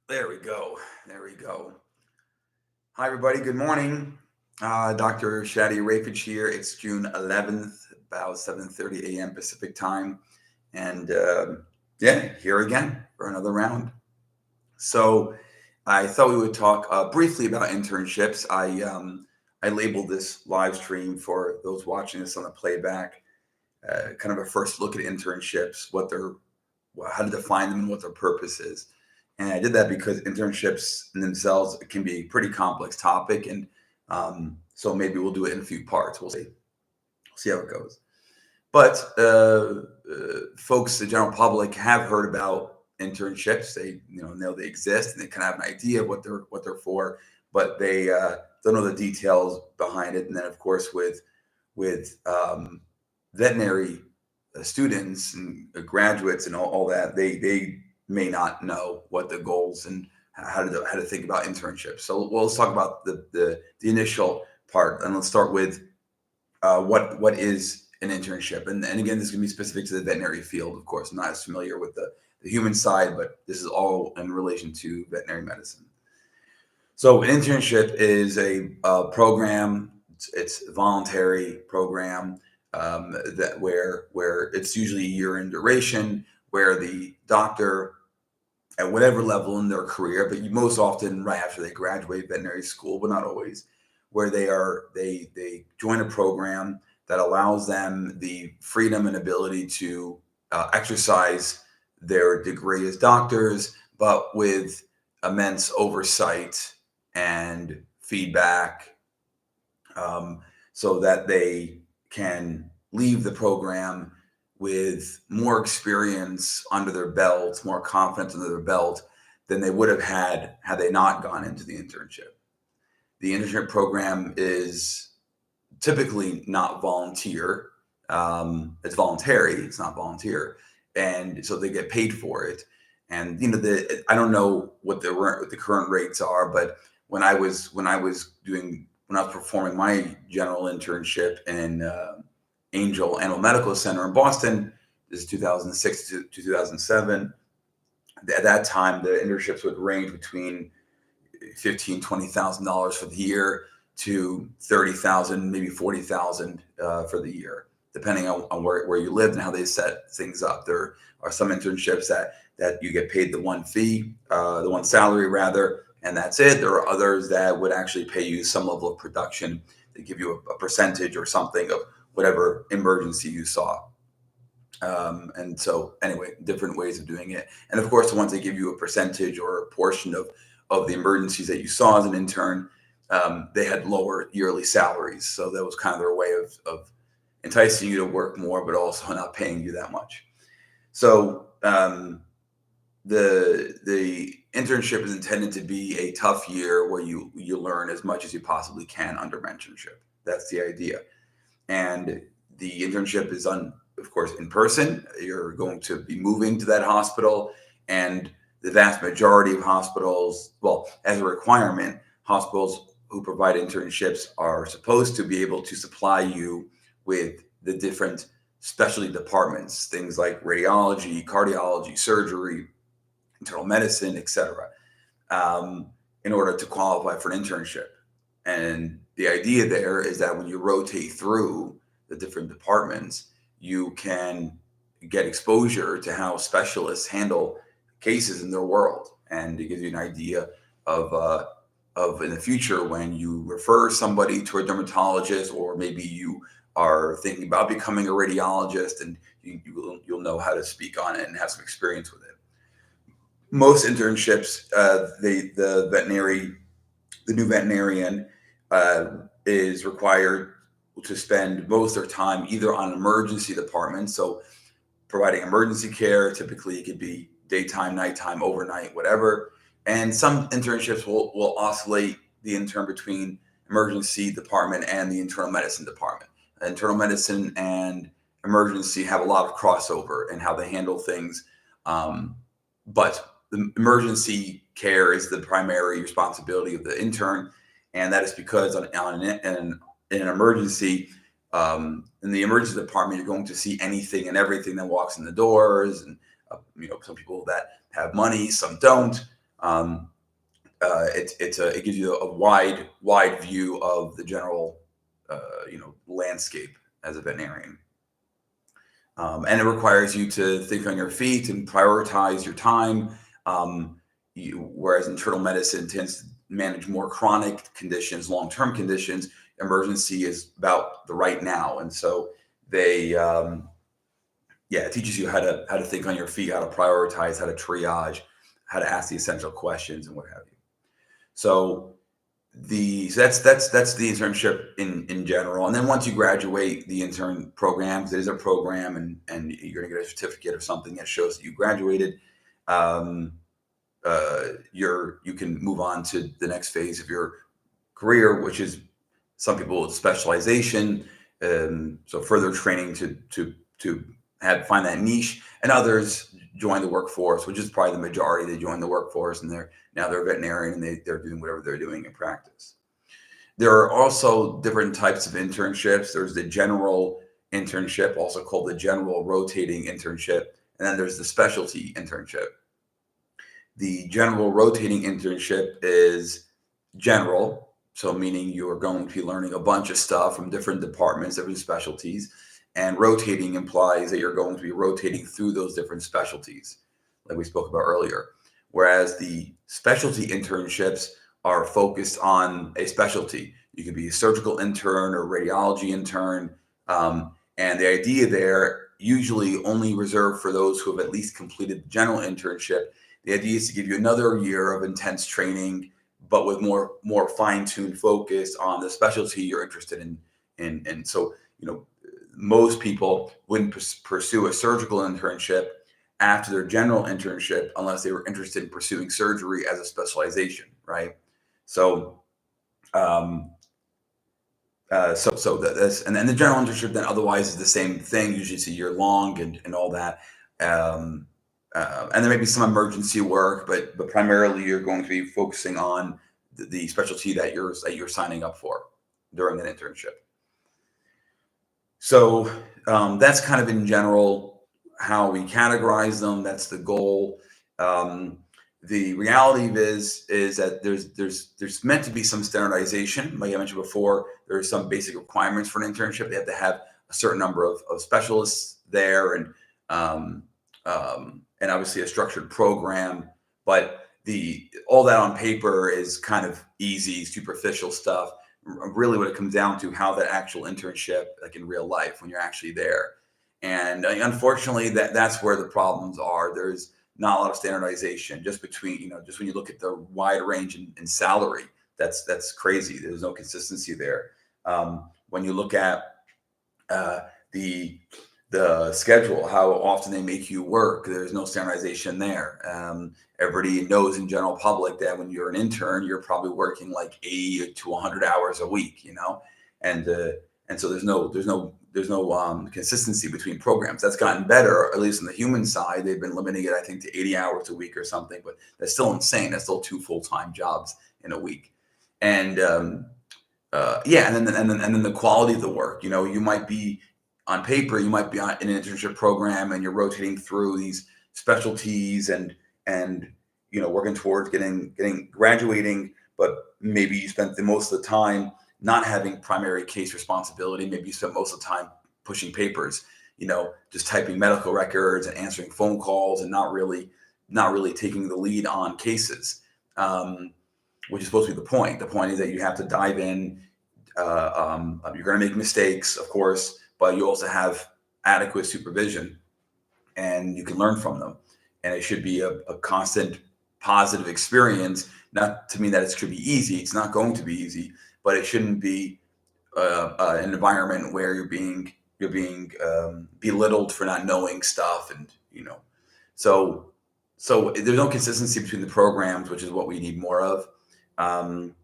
There we go. There we go. Hi, everybody. Good morning. Dr. Shadi Rafich here. It's June 11th, about 7:30 a.m. Pacific time. And yeah, here again for another round. So I thought we would talk briefly about internships. I labeled this live stream for those watching this on the playback, kind of a first look at internships, how to define them and what their purpose is. And I did that because internships in themselves can be a pretty complex topic, and so maybe we'll do it in a few parts. We'll see how it goes. But folks, the general public, have heard about internships. They know they exist, and they kind of have an idea of what they're for, but they don't know the details behind it. And then, of course, with veterinary students and graduates and all that, they may not know what the goals and how to think about internships. So let's talk about the initial part, and let's start with what is an internship. And again, this is going to be specific to the veterinary field. Of course, I'm not as familiar with the human side, but this is all in relation to veterinary medicine. So an internship is a program. It's a voluntary program, that where it's usually a year in duration, where the doctor at whatever level in their career, but most often right after they graduate veterinary school, but not always, where they join a program that allows them the freedom and ability to exercise their degree as doctors, but with immense oversight and feedback, so that they can leave the program with more experience under their belt, more confidence under their belt than they would have had they not gone into the internship. The internship program is typically not volunteer. It's voluntary. It's not volunteer, and so they get paid for it. And I don't know what the current rates are, but when I was performing my general internship in Angel Animal Medical Center in Boston, this is 2006 to 2007. At that time, the internships would range between $15,000-$20,000 for the year to 30,000, maybe 40,000 for the year, depending on where you lived and how they set things up. There are some internships that you get paid the one fee, the one salary rather, and that's it. There are others that would actually pay you some level of production. They give you a percentage or something of whatever emergency you saw. And so anyway, different ways of doing it. And of course, the ones that give you a percentage or a portion of the emergencies that you saw as an intern, they had lower yearly salaries. So that was kind of their way of enticing you to work more, but also not paying you that much. So the internship is intended to be a tough year where you learn as much as you possibly can under mentorship. That's the idea. And the internship is of course, in person. You're going to be moving to that hospital, and the vast majority of hospitals, well, as a requirement, hospitals who provide internships are supposed to be able to supply you with the different specialty departments, things like radiology, cardiology, surgery, internal medicine, etc., in order to qualify for an internship. And the idea there is that when you rotate through the different departments, you can get exposure to how specialists handle cases in their world, and it gives you an idea of in the future when you refer somebody to a dermatologist, or maybe you are thinking about becoming a radiologist, and you'll know how to speak on it and have some experience with it. Most internships, the new veterinarian is required to spend most of their time either on emergency departments, so providing emergency care. Typically, it could be daytime, nighttime, overnight, whatever. And some internships will oscillate the intern between emergency department and the internal medicine department. Internal medicine and emergency have a lot of crossover in how they handle things, but the emergency care is the primary responsibility of the intern, and that is because in an emergency, in the emergency department, you're going to see anything and everything that walks in the doors, and some people that have money, some don't. Um, it gives you a wide view of the general landscape as a veterinarian. And it requires you to think on your feet and prioritize your time. Whereas internal medicine tends to manage more chronic conditions, long-term conditions, emergency is about the right now. And so it teaches you how to think on your feet, how to prioritize, how to triage, how to ask the essential questions, and what have you. So that's the internship in general. And then once you graduate the intern programs, it is a program, and you're going to get a certificate or something that shows that you graduated. Um, you can move on to the next phase of your career, which is some people specialization, so further training to find that niche, and others join the workforce, which is probably the majority. They join the workforce, and they're a veterinarian, and they're doing whatever they're doing in practice. There are also different types of internships. There's the general internship, also called the general rotating internship, and then there's the specialty internship. The general rotating internship is general, so meaning you're going to be learning a bunch of stuff from different departments, different specialties, and rotating implies that you're going to be rotating through those different specialties, like we spoke about earlier. Whereas the specialty internships are focused on a specialty. You can be a surgical intern or radiology intern, and the idea there usually only reserved for those who have at least completed the general internship. The idea is to give you another year of intense training, but with more fine-tuned focus on the specialty you're interested in. And so, most people wouldn't pursue a surgical internship after their general internship unless they were interested in pursuing surgery as a specialization, right? So, and then the general internship then otherwise is the same thing. Usually it's a year long and all that. And there may be some emergency work, but primarily you're going to be focusing on the specialty that you're signing up for during an internship. So that's kind of in general how we categorize them. That's the goal. The reality is that there's meant to be some standardization. Like I mentioned before, there are some basic requirements for an internship. They have to have a certain number of specialists there, and obviously a structured program. But all that on paper is kind of easy, superficial stuff. Really, what it comes down to, how that actual internship, like in real life, when you're actually there. And unfortunately, that's where the problems are. There's not a lot of standardization just between, just when you look at the wide range in salary, that's crazy. There's no consistency there. When you look at the schedule, how often they make you work, there's no standardization there. Everybody knows in general public that when you're an intern, you're probably working like 80 to 100 hours a week, and so there's no consistency between programs. That's gotten better, at least on the human side. They've been limiting it, I think, to 80 hours a week or something, but that's still insane. That's still 2 full-time jobs in a week. And and then the quality of the work. You might be on paper, you might be in an internship program, and you're rotating through these specialties and working towards graduating, but maybe you spent the most of the time not having primary case responsibility. Maybe you spent most of the time pushing papers, just typing medical records and answering phone calls, and not really taking the lead on cases, which is supposed to be the point. The point is that you have to dive in. You're going to make mistakes, of course, but you also have adequate supervision, and you can learn from them. And it should be a constant positive experience. Not to mean that it should be easy. It's not going to be easy, but it shouldn't be an environment where you're being belittled for not knowing stuff, and so there's no consistency between the programs, which is what we need more of. And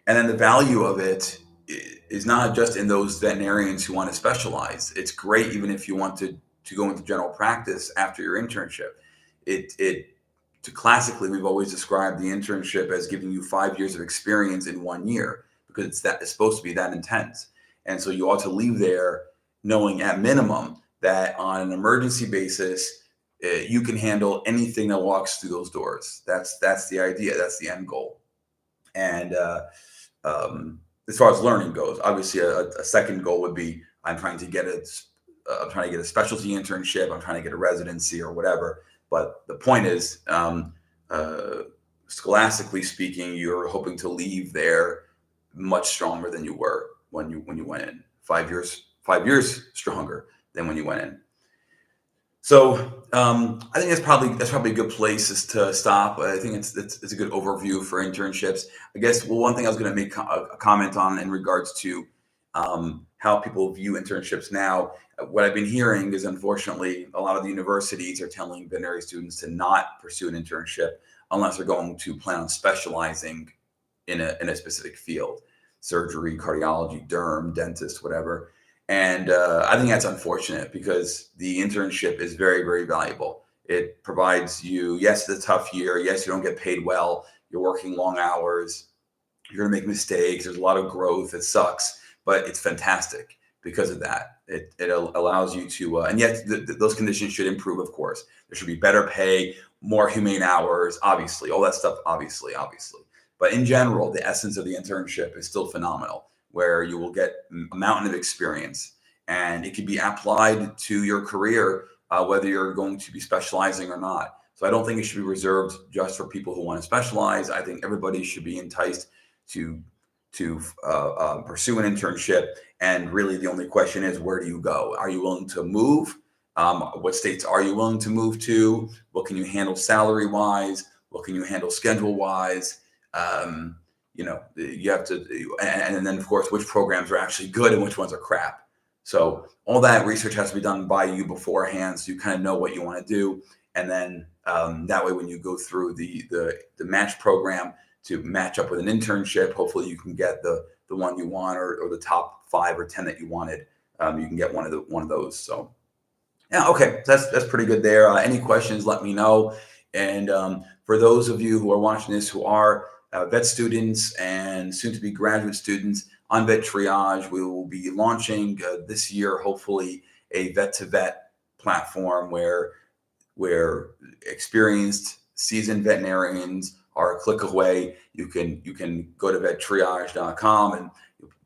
then the value of it is not just in those veterinarians who want to specialize. It's great even if you want to go into general practice after your internship. Classically, we've always described the internship as giving you 5 years of experience in 1 year, because it's supposed to be that intense. And so you ought to leave there knowing at minimum that on an emergency basis, you can handle anything that walks through those doors. That's the idea. That's the end goal. And um, as far as learning goes, obviously a second goal would be I'm trying to get a specialty internship. I'm trying to get a residency or whatever. But the point is, uh, scholastically speaking, you're hoping to leave there much stronger than you were when you went in. 5 years stronger than when you went in. So I think that's probably a good place is to stop. I think it's a good overview for internships. I guess one thing I was going to make a comment on in regards to how people view internships now. What I've been hearing is, unfortunately, a lot of the universities are telling veterinary students to not pursue an internship unless they're going to plan on specializing in a specific field: surgery, cardiology, derm, dentist, whatever. And I think that's unfortunate because the internship is very, very valuable. It provides you, yes, it's a tough year. Yes, you don't get paid well. You're working long hours. You're going to make mistakes. There's a lot of growth. It sucks, but it's fantastic because of that. It allows you to, and yet those conditions should improve, of course. There should be better pay, more humane hours, obviously, all that stuff, obviously. But in general, the essence of the internship is still phenomenal, where you will get a mountain of experience and it can be applied to your career, whether you're going to be specializing or not. So I don't think it should be reserved just for people who want to specialize. I think everybody should be enticed to pursue an internship. And really, the only question is, where do you go? Are you willing to move? What states are you willing to move to? What can you handle salary wise? What can you handle schedule wise? You have to, and then of course, which programs are actually good and which ones are crap. So all that research has to be done by you beforehand, so you kind of know what you want to do, and then that way, when you go through the match program to match up with an internship, hopefully you can get the one you want, or the top 5 or 10 that you wanted. You can get one of those. So yeah, okay, that's pretty good there. Any questions? Let me know. And for those of you who are watching this who are vet students and soon to be graduate students, on Vet Triage, we will be launching this year, hopefully, a vet to vet platform where experienced, seasoned veterinarians are a click away. You can go to vettriage.com, and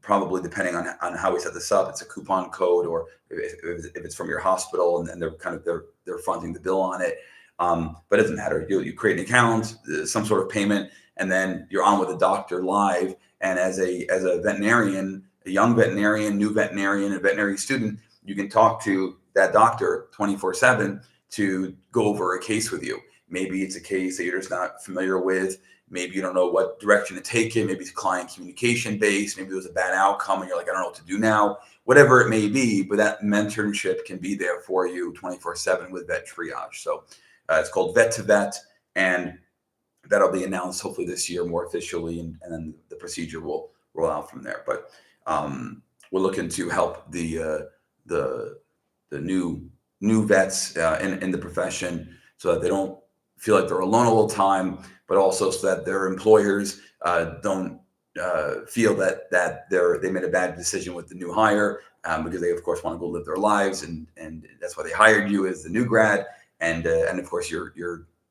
probably, depending on how we set this up, it's a coupon code, or if it's from your hospital, and then they're fronting the bill on it. But it doesn't matter. You create an account, some sort of payment, and then you're on with a doctor live. And as a veterinarian, a young veterinarian, new veterinarian, a veterinary student, you can talk to that doctor 24/7 to go over a case with you. Maybe it's a case that you're just not familiar with. Maybe you don't know what direction to take it. Maybe it's client communication based. Maybe it was a bad outcome and you're like, I don't know what to do now. Whatever it may be, but that mentorship can be there for you 24/7 with Vet Triage. So it's called Vet to Vet, and that'll be announced hopefully this year more officially, and then the procedure will roll out from there. But we're looking to help the new vets in the profession, so that they don't feel like they're alone all the time, but also so that their employers don't feel that they made a bad decision with the new hire, because they of course want to go live their lives, and that's why they hired you as the new grad, and of course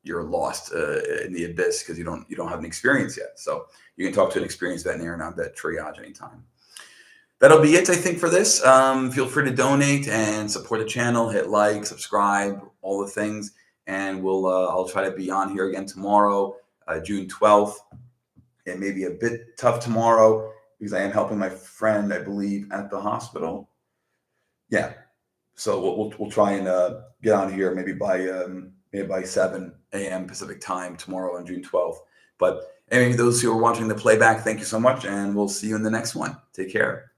you're lost in the abyss because you don't have an experience yet. So you can talk to an experienced veterinarian on Vet Triage anytime. That'll be it, I think, for this. Feel free to donate and support the channel. Hit like, subscribe, all the things, and I'll try to be on here again tomorrow, June 12th. It may be a bit tough tomorrow because I am helping my friend, I believe, at the hospital. Yeah, so we'll try and get on here maybe by 7 a.m. Pacific time tomorrow on June 12th. But anyway, those who are watching the playback, thank you so much, and we'll see you in the next one. Take care.